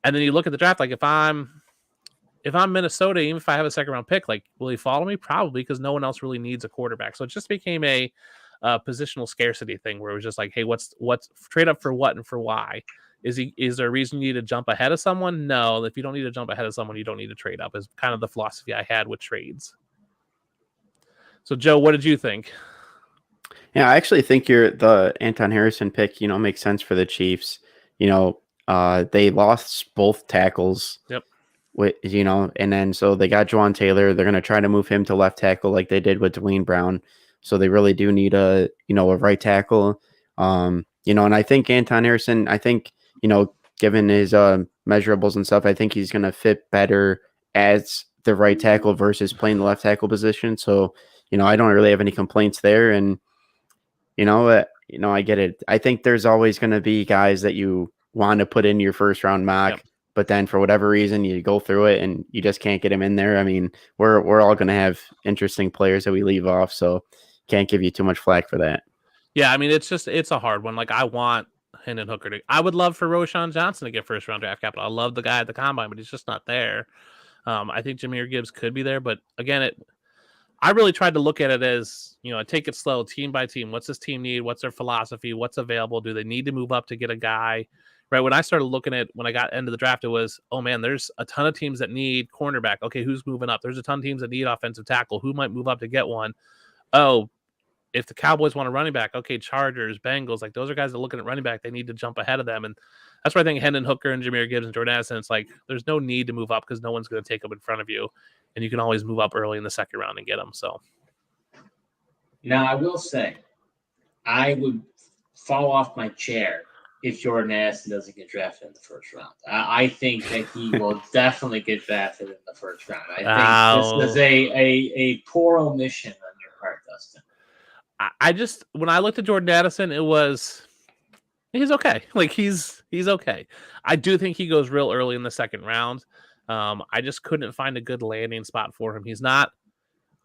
And then you look at the draft, like, if I'm Minnesota, even if I have a second round pick, like, will he follow me? Probably, because no one else really needs a quarterback. So it just became a positional scarcity thing where it was just like, hey, what's trade up for what and for why? Is there a reason you need to jump ahead of someone? No. If you don't need to jump ahead of someone, you don't need to trade up, is kind of the philosophy I had with trades. So Joe, what did you think? Yeah, I actually think the Anton Harrison pick, makes sense for the Chiefs. They lost both tackles. Yep. And then so they got Jawan Taylor. They're going to try to move him to left tackle like they did with Dwayne Brown. So they really do need a right tackle. And I think Anton Harrison, given his measurables and stuff, I think he's going to fit better as the right tackle versus playing the left tackle position. So, I don't really have any complaints there. And, I get it. I think there's always going to be guys that you want to put in your first round mock, yep. But then for whatever reason, you go through it and you just can't get him in there. I mean, we're all going to have interesting players that we leave off. So can't give you too much flack for that. Yeah. I mean, it's a hard one. Like, I want Hendon Hooker I would love for Roshan Johnson to get first round draft capital. I love the guy at the combine, but he's just not there. I think Jahmyr Gibbs could be there, but again, I really tried to look at it as, take it slow, team by team. What's this team need? What's their philosophy? What's available? Do they need to move up to get a guy? Right. When I started looking at when I got into the draft, it was, oh man, there's a ton of teams that need cornerback. Okay, who's moving up? There's a ton of teams that need offensive tackle. Who might move up to get one? Oh, if the Cowboys want a running back, okay, Chargers, Bengals, like those are guys that are looking at running back. They need to jump ahead of them. And that's why I think Hendon Hooker and Jahmyr Gibbs and Jordan Addison, it's like there's no need to move up because no one's going to take them in front of you. And you can always move up early in the second round and get them. So now I will say, I would fall off my chair if Jordan Addison doesn't get drafted in the first round. I think that he will definitely get drafted in the first round. I think this is a poor omission on your part, Dustin. I just, when I looked at Jordan Addison, he's okay. Like he's okay. I do think he goes real early in the second round. I just couldn't find a good landing spot for him. He's not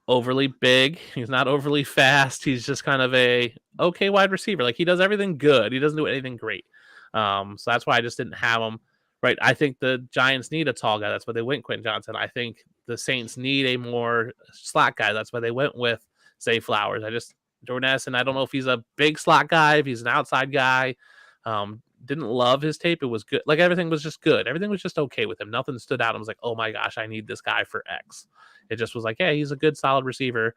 overly big. He's not overly fast. He's just kind of a okay wide receiver. Like he does everything good. He doesn't do anything great. So that's why I just didn't have him. Right. I think the Giants need a tall guy. That's why they went Quentin Johnson. I think the Saints need a more slot guy. That's why they went with Zay Flowers. Jordan Addison, I don't know if he's a big slot guy, if he's an outside guy. Didn't love his tape. It was good. Like everything was just good. Everything was just okay with him. Nothing stood out. I was like, oh my gosh, I need this guy for X. It just was like, yeah, he's a good, solid receiver.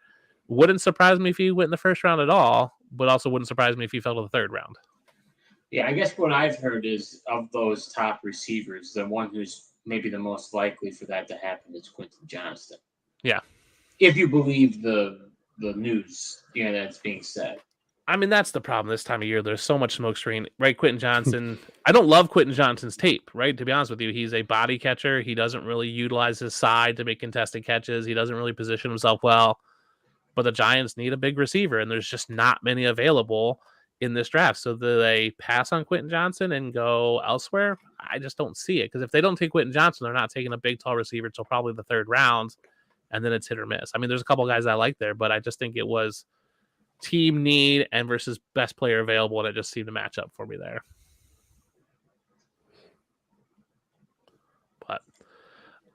Wouldn't surprise me if he went in the first round at all, but also wouldn't surprise me if he fell to the third round. Yeah, I guess what I've heard is of those top receivers, the one who's maybe the most likely for that to happen is Quentin Johnston. Yeah. If you believe the news, that's being said. I mean, that's the problem this time of year. There's so much smoke screen, right? Quentin Johnson. I don't love Quentin Johnson's tape, right? To be honest with you, he's a body catcher. He doesn't really utilize his side to make contested catches. He doesn't really position himself well. But the Giants need a big receiver, and there's just not many available in this draft. So do they pass on Quentin Johnson and go elsewhere? I just don't see it. Because if they don't take Quentin Johnson, they're not taking a big, tall receiver until probably the third round, and then it's hit or miss. I mean, there's a couple guys I like there, but I just think it was team need and versus best player available, and it just seemed to match up for me there. But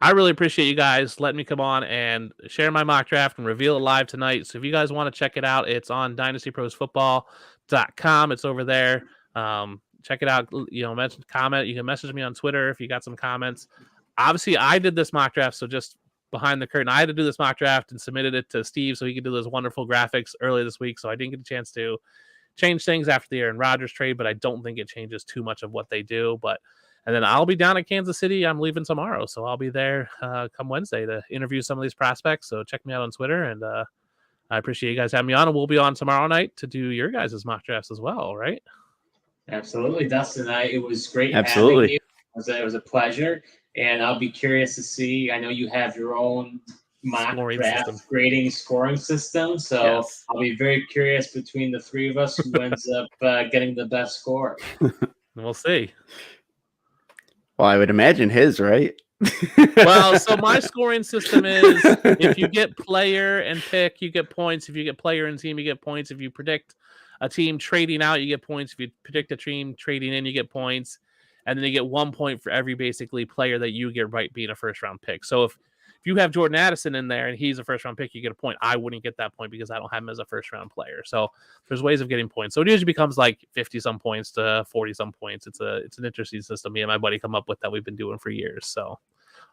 I really appreciate you guys letting me come on and share my mock draft and reveal it live tonight. So if you guys want to check it out, it's on dynastyprosfootball.com. It's over there. Check it out. Comment. You can message me on Twitter if you got some comments. Obviously, I did this mock draft, so just behind the curtain, I had to do this mock draft and submitted it to Steve so he could do those wonderful graphics earlier this week. So I didn't get a chance to change things after the Aaron Rodgers trade, but I don't think it changes too much of what they do. And then I'll be down at Kansas City. I'm leaving tomorrow, so I'll be there come Wednesday to interview some of these prospects. So check me out on Twitter, and I appreciate you guys having me on. And we'll be on tomorrow night to do your guys' mock drafts as well, right? Absolutely, Dustin. It was great Absolutely. having you. It was a pleasure. And I'll be curious to see. I know you have your own mock draft grading scoring system, so yes. I'll be very curious between the three of us who ends up getting the best score. We'll see. Well, I would imagine his, right? Well, so my scoring system is if you get player and pick, you get points. If you get player and team, you get points. If you predict a team trading out, you get points. If you predict a team trading in, you get points. And then you get 1 point for every basically player that you get right being a first round pick. So if you have Jordan Addison in there and he's a first round pick, you get a point. I wouldn't get that point because I don't have him as a first round player. So there's ways of getting points. So it usually becomes like 50 some points to 40 some points. It's an interesting system me and my buddy come up with that we've been doing for years. So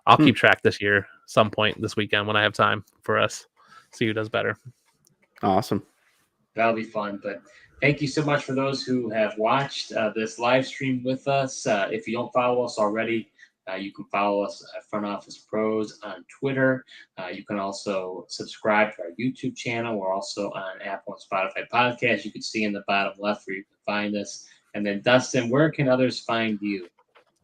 I'll keep track this year, some point this weekend when I have time for us. See who does better. Awesome. That'll be fun. But thank you so much for those who have watched this live stream with us. If you don't follow us already, you can follow us at Front Office Pros on Twitter. You can also subscribe to our YouTube channel. We're also on Apple and Spotify podcasts. You can see in the bottom left where you can find us. And then, Dustin, where can others find you?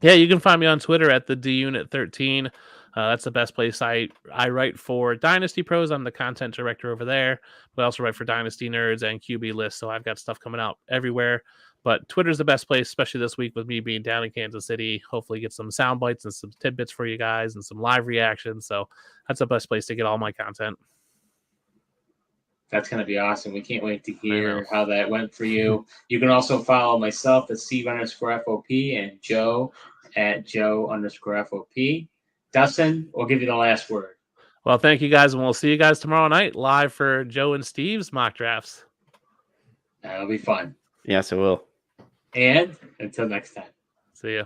Yeah, you can find me on Twitter at the DUnit13. That's the best place. I write for Dynasty Pros. I'm the content director over there. But I also write for Dynasty Nerds and QB List. So I've got stuff coming out everywhere. But Twitter's the best place, especially this week with me being down in Kansas City. Hopefully get some sound bites and some tidbits for you guys and some live reactions. So that's the best place to get all my content. That's going to be awesome. We can't wait to hear how that went for you. You can also follow myself at Steve_FOP and Joe at Joe_FOP. Dustin, we'll give you the last word. Well, thank you guys, and we'll see you guys tomorrow night live for Joe and Steve's mock drafts. That'll be fun. Yes, it will. And until next time. See ya.